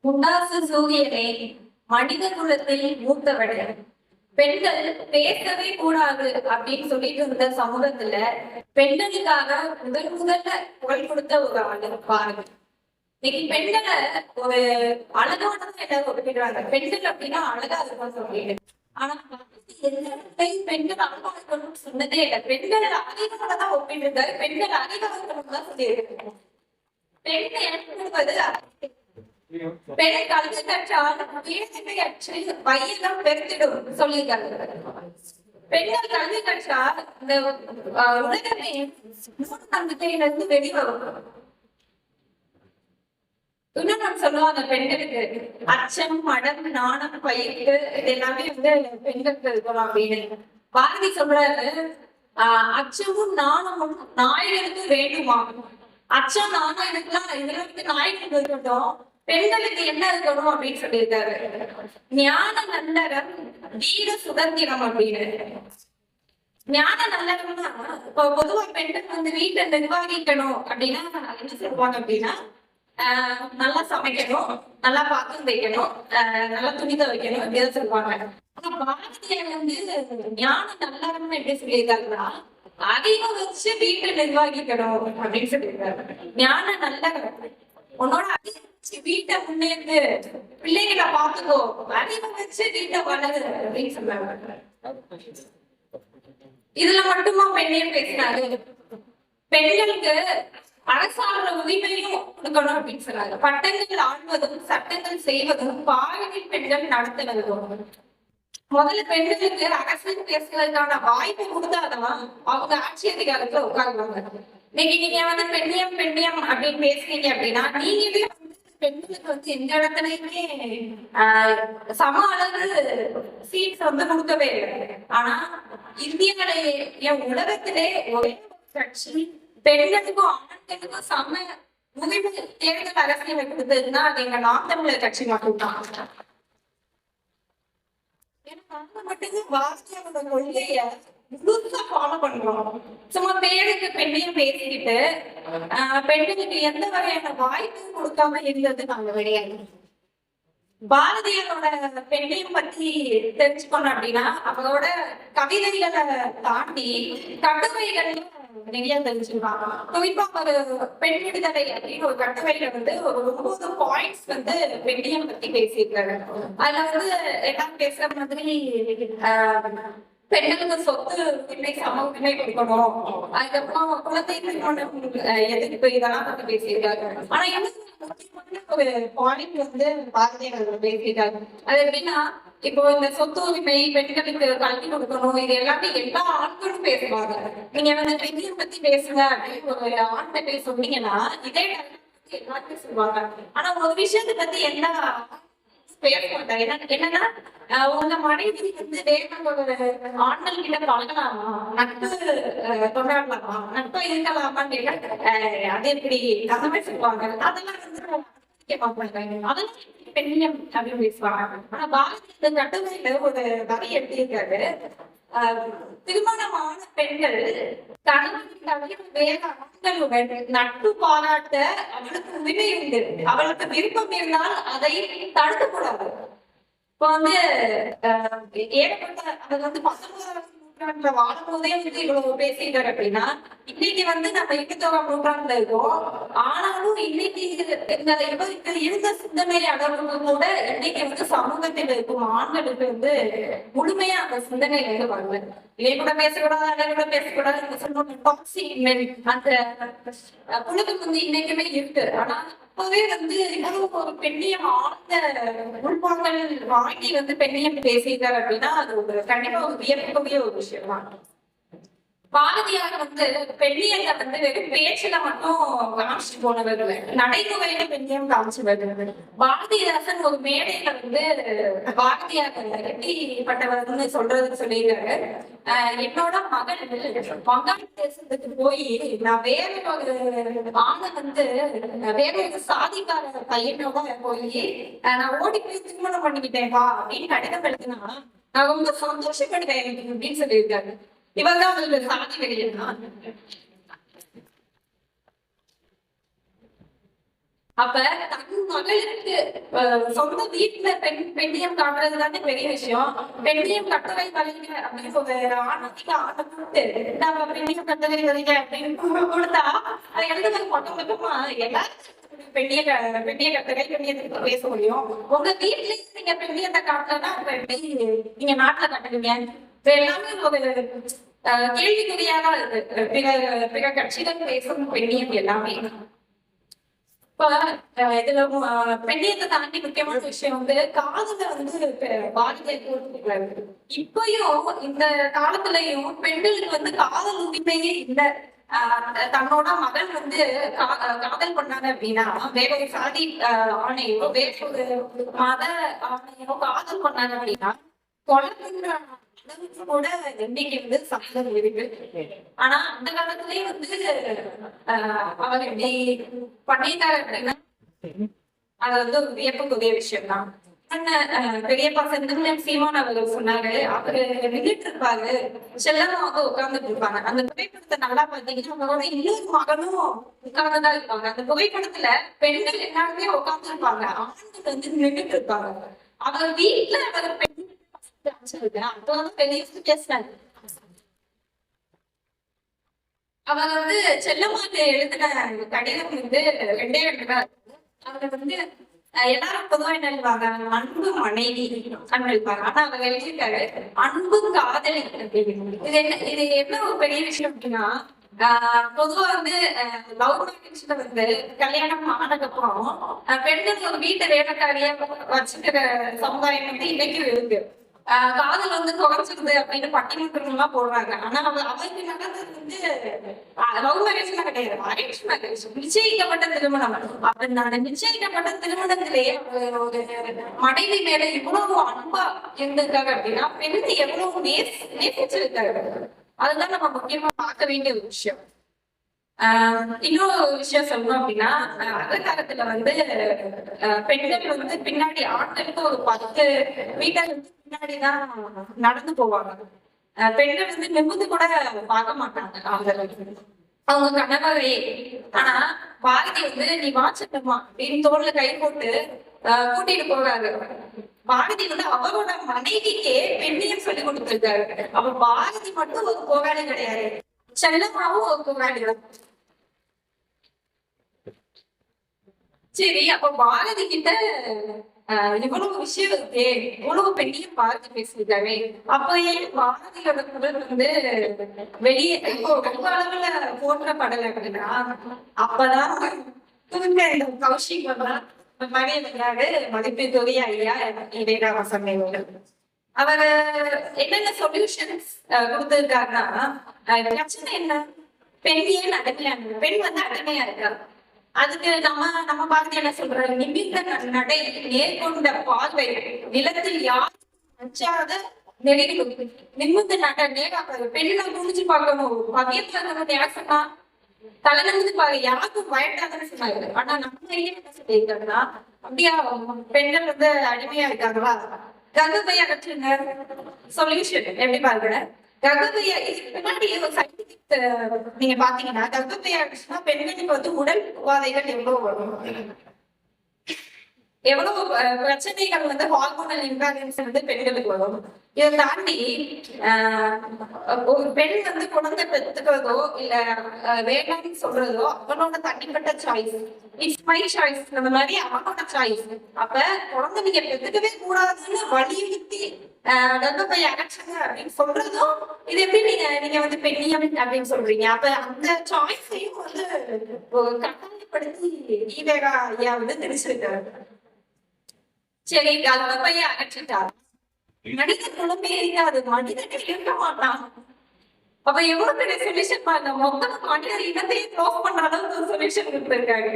முண்டாசு சூரியனே, மனித குலத்தில் மூத்தவனே, பெண்கள் பேசவே கூடாது அப்படின்னு சொல்லிட்டு இருந்த சமூகத்துல பெண்களுக்காக முதல்ல குரல் கொடுத்த ஒரு ஆளு பாருங்க. இன்னைக்கு பெண்களை ஒரு அழகானதான் எல்லாரும் ஒப்பிடுறாங்க. பெண்கள் அப்படின்னா அழகா இருக்கும் சொல்லிட்டு. ஆனா எந்த பெண்கள் அழகா இருக்கணும்னு சொன்னதே இல்லை. பெண்கள் அதிகமானதான் ஒப்பிட்டு பெண்கள் அதிகமாக இருக்கணும் தான் சொல்லியிருக்காங்க. பெண் என்பது பெண் கல்வி கற்றால் வேதனையற்று வையகம் பெருத்திடும் சொல்லியிருக்காங்க. பெண்கள் கல்வி கற்றால் இந்த உலகமே மூட நம்பிக்கையிலிருந்து வெளிவரும். இன்னும் சொல்லுவாங்க பெண்களுக்கு அச்சம், மடம், நாணம், பயிர்க்கு இது எல்லாமே பெண்களுக்கு இருக்கணும் அப்படின்னு. பாரதி சொல்றாரு, அச்சமும் நாணமும் நாயகனுக்கு வேண்டுமா? அச்சம் நாணம் இதெல்லாம் நாயகனுக்கு இருக்கட்டும், பெண்களுக்கு என்ன இருக்கணும் அப்படின்னு சொல்லியிருக்காரு. ஞான நல்லறம், வீர சுதந்திரம் அப்படின்னு. ஞான நல்லறம்னா இப்போ பொதுவா பெண்கள் வீட்டை நிர்வகிக்கணும் அப்படின்னா என்ன சொல்லுவாங்க அப்படின்னா, நல்லா சமைக்கணும், நல்லா பாத்திரம் வைக்கணும், நல்லா துணித வைக்கணும் அப்படின்னு சொல்லுவாங்க. ஆனா பாரதியார் ஞான நல்லறம்னு எப்படி சொல்லியிருக்காருன்னா, அதிகம் வச்சு வீட்டை நிர்வகிக்கணும் அப்படின்னு சொல்லியிருக்காரு. ஞான நல்லறம் உன்னோட அதிகம் வச்சு வீட்டை முன்னேந்து பிள்ளைகளை பார்த்துக்கோ, அதிகம் வச்சு வீட்டை வளரு அப்படின்னு சொன்னாங்க. இதுல மட்டுமா பெண்ணையும் பேசினாரு. பெண்களுக்கு அரசாங்க உரிமையும் கொடுக்கணும் அப்படின்னு சொன்னாங்க. பட்டங்கள் ஆழ்வதும் சட்டங்கள் செய்வதும் பாலியல் பெண்கள் நடத்துவதும். முதல்ல பெண்களுக்கு அரசியல் பேசுவதற்கான வாய்ப்பு கொடுத்தாதான் அவங்க ஆட்சி அதிகாரத்துல உட்காருவாங்க. இன்னைக்கு நீங்க பெண்ணியம் அப்படின்னு பேசுறீங்க அப்படின்னா, நீங்களே பெண்களுக்கு எந்த இடத்துலயுமே சம அளவு சீட்ஸ் கொடுக்கவே இல்லை. ஆனா இந்தியாவிலேயே உலகத்திலே ஒரே கட்சி பெண்களுக்கும் ஆண்களுக்கும் சம உரிமை தேர்தல் அரசியலை கொடுத்ததுன்னா அது எங்க நாம் தமிழர் கட்சி மட்டும்தான். கொள்கைய ஃபாலோ பண்றோம். சும்மா பேருக்கு பெண்ணையும் பேசிக்கிட்டு பெண்களுக்கு எந்த வகையான வாய்ப்பும் கொடுக்காம இருந்தது நாங்க கிடையாது. பாரதியாரோட பெண்ணையும் பத்தி தெரிஞ்சுக்கணும் அப்படின்னா அவங்களோட கவிதைகளை தாண்டி கட்டுரைகள் நிறைய தெரிஞ்சுக்கலாம். குறிப்பா ஒரு பெண் விடுதலை அப்படின்னு ஒரு கட்டுரையில ஒரு 9 பாயிண்ட்ஸ் பெண்ணியம் பத்தி பேசியிருக்காரு. அதுல எல்லாம் பேசுற மாதிரி பெண்களுக்கு சொத்து உரிமை, சம உரிமை கொடுக்கணும், அதுக்கப்புறம் குழந்தை திருமணம் எதிர்ப்பு, இதெல்லாம் பத்தி பேசியிருக்காரு. ஆனா இன்னும் முக்கியமான ஒரு பாயிண்ட் பாரதியார் பேசியிருக்காரு. அது எப்படின்னா, இப்போ இந்த சொத்து உரிமை, பெண்களுக்கு கல்வி கொடுக்கணும், இது எல்லாமே எல்லா ஆண்களும் பேசுவாங்க. நீங்க பெண்ணியம் பத்தி பேசுங்க அப்படின்னு ஒரு ஆண்கிட்ட சொன்னீங்கன்னா இதே எல்லாருமே சொல்லுவாங்க. ஆனா ஒரு விஷயத்தை பத்தி என்ன பேச மாட்டாங்க. என்னன்னா உங்க மனைவி வேற ஆண்கள் கிட்ட பழகலாமா, நட்பு கொண்டாடலாமா, நட்பா இருக்கலாமான்னு கேட்டா அது எப்படி கதமே சொல்லுவாங்க. அதெல்லாம் அதெல்லாம் பெண்ணியம் அப்படின்னு பேசுவாங்க. ஆனா பாரதி கட்டுரையில ஒரு வகை எழுதியிருக்காரு. திருமணமான பெண்கள் கணவன் வேற ஆண்களுடன் நட்பு பாராட்ட அவளுக்கு உரிமை உண்டு. அவளுக்கு விருப்பம் இருந்தால் அதை தடுக்கக்கூடாது. இப்போ ஏகப்பட்ட அது 19ஆம் நூற்றாண்டுல வாழும்போதே இவ்வளவு பேசிட்டாரு அப்படின்னா, இன்னைக்கு நம்ம 21ஆம் நூற்றாண்டுல இருக்கோம். ஆனாலும் இன்னைக்கு இருந்த சிந்தனை அளவுக்கு கூட இன்னைக்கு சமூகத்தில் இருக்கும் ஆண்களுக்கு முழுமையா அந்த சிந்தனை வரல. இதை கூட பேசக்கூடாது, அதை கூட பேசக்கூடாது, அந்த புழுகு இன்னைக்குமே இருக்கு. ஆனா அப்பவே ஒரு பெண்ணியம் ஆழ்ந்த உள்வாங்கல் வாங்கி பெண்ணியம் பேசியிருக்காரு அப்படின்னா அது கண்டிப்பா ஒரு வியப்புக்குரிய ஒரு விஷயம் தான். பாரதியார் பெண்ணியத்தை வெறும் பேச்சுல மட்டும் காமிச்சு போனவர்கள், நடைமுறையில பெண்ணியம் காமிச்சு வருகிறது. பாரதிதாசன் ஒரு மேடையில பாரதியார் எப்படிப்பட்டவர்னு சொல்றதுன்னு சொல்லியிருக்காரு. என்னோட மகன் வங்காள தேசத்துக்கு போய் நான் வேற ஒரு ஆணை வேற ஒரு சாதிக்கார பையனோட போய் நான் ஓடி போய் திருமணம் பண்ணிக்கிட்டேன்பா அப்படின்னு கடிதம் எழுதினா நான் ரொம்ப சந்தோஷப்படுவேன் அப்படின்னு சொல்லியிருக்காரு. இவர்தான் சாதி வெளியிடா அப்ப தன் மகளுக்கு சொந்த வீட்டுல பெண்ணியம் காட்டுறது தானே பெரிய விஷயம். பெண்ணியம் கட்டளை வரைங்க அப்படின்னு ஒரு ஆணுக்கு ஆணை கூப்பிட்டு நம்ம பெண்ணியம் கட்டளை வரைங்க அப்படின்னு கொடுத்தா அதை எழுதுறது பக்கமா எல்லாரும் பெண்ணிய கட்டளை பெண்ணியத்துக்கு பேச முடியும். உங்க வீட்லயே நீங்க பெண்ணியத்தை காட்டலன்னா நீங்க நாட்டுல கட்டுவீங்க. எல்லாமே ஒரு கேள்விக்குறியாதான் இருக்கு. பிற கட்சிகள் பேசும் பெண்ணியம் எல்லாமே. இப்ப இதுல பெண்ணியத்தை தாண்டி முக்கியமான விஷயம் வந்து காதல வந்து பாரதியார் போட்டுக்கிறாரு. இப்பயும் இந்த காலத்துலயும் பெண்களுக்கு வந்து காதல் உரிமையே இல்லை. தன்னோட மகள் வந்து காதல் பண்ணாங்க அப்படின்னா வேற ஒரு சாதி ஆணையோ வேற ஒரு மத ஆணையோ காதல் பண்ணாங்க அப்படின்னா கொலை பண்ற அளவுக்கு கூட எண்ணிக்கை வந்து சமூகம் இருக்கு. ஆனா அந்த காலத்திலேயே வந்து அவர் இப்படி பண்ணிட்டாரு அப்படின்னா அது வந்து ஒரு வியப்புக்குரிய விஷயம் தான். பெரியப்பா செந்தில் சீமான் அவர்கள் சொன்னாரு, அவரு நின்றுட்டு இருப்பாரு, செல்லமா வந்து உட்கார்ந்துட்டு இருப்பாங்க. அந்த புகைப்படத்தை நல்லா பாத்தீங்கன்னா அவரோட இன்னொரு மகனும் உட்கார்ந்துதான் இருப்பாங்க. அந்த புகைப்படத்துல பெண்கள் எல்லாருமே உட்கார்ந்து இருப்பாங்க, ஆண்கள் வந்து நின்றுட்டு இருப்பாங்க. அவர் வீட்டுல அவர் பெண்கள் அப்பதான் பெரிய பேசினாரு. அவர் வந்து செல்லம்மாக்கு எழுதின கடிதம் வந்து 2 எழுதுறாரு. அவர் வந்து எல்லாரும் பொதுவா என்ன எழுதுவாங்க, அன்பு மனைவி எழுதுவாங்க. ஆனா அவங்க எழுதிட்டாரு அன்பு காதலி. இது என்ன ஒரு பெரிய விஷயம் அப்படின்னா, பொதுவா வந்து லவ் மேரேஜ்ல வந்து கல்யாணம் ஆனதுக்கப்புறம் பெண்கள் ஒரு வீட்டை வேலைக்காரியா வச்சுக்கிற சமுதாயம் வந்து இன்னைக்கும் இருக்கு. காதல் வந்து குறைச்சிருது அப்படின்னு பட்டிமன்றம் எல்லாம் போடுறாங்க. ஆனா அவருக்கு நடந்தது வந்து லவ் மேரேஜ் எல்லாம் கிடையாது, அரேஞ்ச் மேரேஜ், நிச்சயிக்கப்பட்ட திருமணம். அப்ப அந்த நிச்சயிக்கப்பட்ட திருமணத்திலேயே ஒரு மனைவி மேல இவ்வளவு அன்பா இருந்திருக்காங்க அப்படின்னா பெண்ணை எவ்வளவு நேசிச்சிருக்காரு. அதுதான் நம்ம முக்கியமா பார்க்க வேண்டிய ஒரு விஷயம். இன்னொரு விஷயம் சொல்லணும் அப்படின்னா, அந்த காலத்துல வந்து பெண்கள் வந்து பின்னாடி ஆண்களுக்கு ஒரு 10 மீட்டர் வந்து பின்னாடிதான் நடந்து போவாங்க. பெண்கள் வந்து நிமிர்ந்து கூட பார்க்க மாட்டாங்க அவங்க கணவரே. ஆனா பாரதி வந்து நீ வாச்சட்டமா அப்படின்னு தோல்ல கை போட்டு கூட்டிட்டு போறாரு. பாரதி வந்து அவரோட மனைவிக்கே பெண்ணையும் சொல்லி கொடுத்திருக்காரு. அவ பாரதி மட்டும் ஒரு போராளி கிடையாது, செல்லமாவும் ஒரு போராளி தான். சரி, அப்ப பாரதி கிட்ட இவ்வளவு விஷயம் இருக்கு, இவ்வளவு பெண்ணையும் பாரதி பேசியிருக்காரு. அப்ப ஏன் பாரதியோட குரல் வந்து வெளியே இப்போ ரொம்ப அளவுல போற்றப்படலை அப்படின்னா, அப்பதான் இந்த கௌஷிக் மதிப்பிற்குரிய ஐயா இளையராமசாமி அவர் என்னென்ன சொல்யூஷன்ஸ் கொடுத்திருக்காருன்னா, பிரச்சனை என்ன, பெண் ஏன் அடிமையா இருக்கு, பெண் வந்து அடிமையா இருக்கா, அதுக்கு நம்ம பாரதி என்ன சொல்றாரு, நிமிர்ந்த நடை நேர்கொண்ட பார்வை நிலத்தில் யார் அஞ்சாத நெறிகளும் நிமிர்ந்த நட நேராக பெண்ணை குடிச்சு பார்க்கணும். பகிர்ந்து யார் சொன்னா, தலைநிமிந்து பாரு, யாருக்கும் பயப்படாதுன்னு சொன்னாரு. ஆனா நம்ம என்ன சொல்லியிருக்காங்கன்னா, அப்படியா பெண்கள் வந்து அடிமையா இருக்காங்களா, கர்ப்பப்பை அகற்றுங்க சொல்யூஷன் எப்படி பாருங்க. கர்ப்பப்பை இதுக்கு பின்னாடி ஒரு சயின்டிபிக் நீங்க பாத்தீங்கன்னா, கர்ப்பப்பை அகற்றுனா பெண்களுக்கு வந்து உடல் உபாதைகள் எவ்வளவு வரும், எவ்வளவு பிரச்சனைகள் வந்து ஹார்மோனல் இம்பேலன்ஸ் வந்து பெண்களுக்கு வரும். இதை தாண்டி ஒரு பெண் வந்து குழந்தை பெற்றுக்கிறதோ இல்ல வேண்டாம்னு சொல்றதோ அவனோட தனிப்பட்ட சாய்ஸ், இட்ஸ் மை சாய்ஸ், அந்த மாதிரி அவனோட சாய்ஸ். அப்ப குழந்தை நீங்க பெற்றுக்கவே கூடாதுன்னு வலியுறுத்தி கர்ப்பப்பை அகற்றுங்க அப்படின்னு சொல்றதும் இது எப்படி நீங்க வந்து பெண்ணியம் அப்படின்னு சொல்றீங்க. அப்ப அந்த சாய்ஸையும் வந்து கட்டாயப்படுத்தி ஈவேரா ஐயா வந்து தெரிஞ்சிருக்காரு. சரி, கர்ப்பப்பையை அகற்றிட்டார், மனித குழம்பே இருக்காது, மனிதன் இருக்க மாட்டான். அப்ப எவ்வளவு பெரிய சொல்யூஷன் பாருங்க, மொத்தம் மனித இனத்தையே க்ளோஸ் பண்ற அளவுக்கு ஒரு சொல்யூஷன் கொடுத்திருக்காங்க.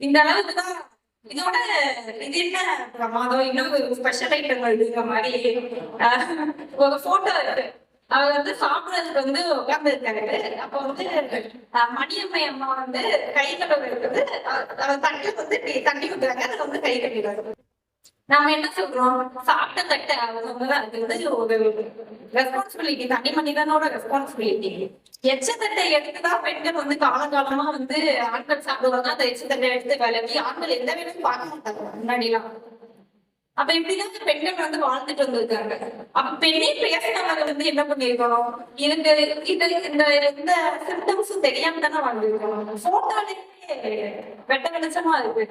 இந்த அளவுக்குதான். இதோட இது என்ன பிரமாதம், இன்னும் ஸ்பெஷல் ஐட்டம் இருக்கிற மாதிரி ஒரு போட்டோ இருக்கு. அவர் வந்து சாப்பிடறதுக்கு வந்து உட்கார்ந்து இருக்காரு. அப்ப வந்து மணியம்மை அம்மா வந்து கை கழுவு இருக்குது, தண்ணி வந்து தண்ணி ஊத்துறாங்க, அதுல வந்து கை கழுவிடுறாரு. நம்ம என்ன சொல்றோம், சாப்பிட்ட தட்டை அவங்க அது வந்து ஒரு ரெஸ்பான்சிபிலிட்டி, தனி மனிதனோட ரெஸ்பான்சிபிலிட்டி. எச்ச தட்டை எடுத்துதான் பெண்கள் வந்து காலங்காலமா வந்து ஆண்கள் சாப்பிடுவாங்க. அந்த எச்ச தட்டை எடுத்து விளவி ஆண்கள் எந்த வேலையும் பார்க்க மாட்டாங்க முன்னாடிலாம். அப்ப இப்படிதான் பெண்கள் வந்து வாழ்ந்துட்டு வந்திருக்காங்க. அப்ப பெண்ணே பேசினவங்க வந்து என்ன பண்ணிருக்கணும், இந்த இந்த இந்த இந்த சிம்டம்ஸும் தெரியாம தானே வாழ்ந்துருக்கணும். போட்டோலயே வெட்ட வெளிச்சமா இருக்கு.